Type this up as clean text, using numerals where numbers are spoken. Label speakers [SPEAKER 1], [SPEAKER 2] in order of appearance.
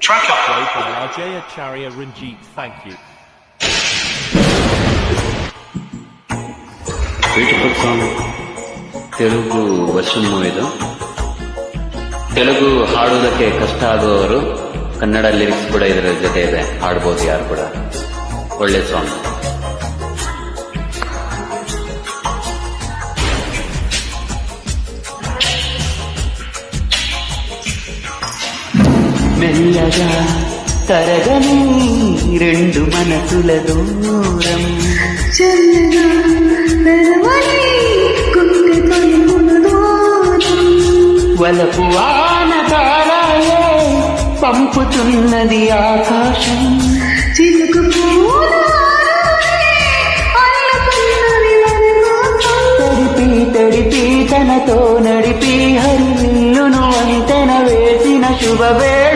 [SPEAKER 1] Track up.
[SPEAKER 2] Played by Ajay Acharya Ranjit. Thank you.
[SPEAKER 3] Beautiful song. Telugu version ಮೂವಿದು. ತೆಲುಗು ಹಾಡೋದಕ್ಕೆ ಕಷ್ಟ ಆಗುವವರು ಕನ್ನಡ ಲಿರಿಕ್ಸ್ ಕೂಡ ಇದರ ಜೊತೆ ಇದೆ, ಹಾಡ್ಬೋದು ಯಾರು ಕೂಡ. ಒಳ್ಳೆ ಸಾಂಗ್. మెల్లగా తరగని రెండు మనసుల దూరం,
[SPEAKER 4] చల్లగా తెరవని గుండె తలుపుల దూరం,
[SPEAKER 3] వలపు వానతారాయే పంపుతున్నది ఆకాశం,
[SPEAKER 4] చిలుకు పూల అల్లుతున్నది వనమాసం.
[SPEAKER 3] తడిపి తడిపి తనతో నడిపి హరిల్లును వంతెన వేసిన శుభవేళ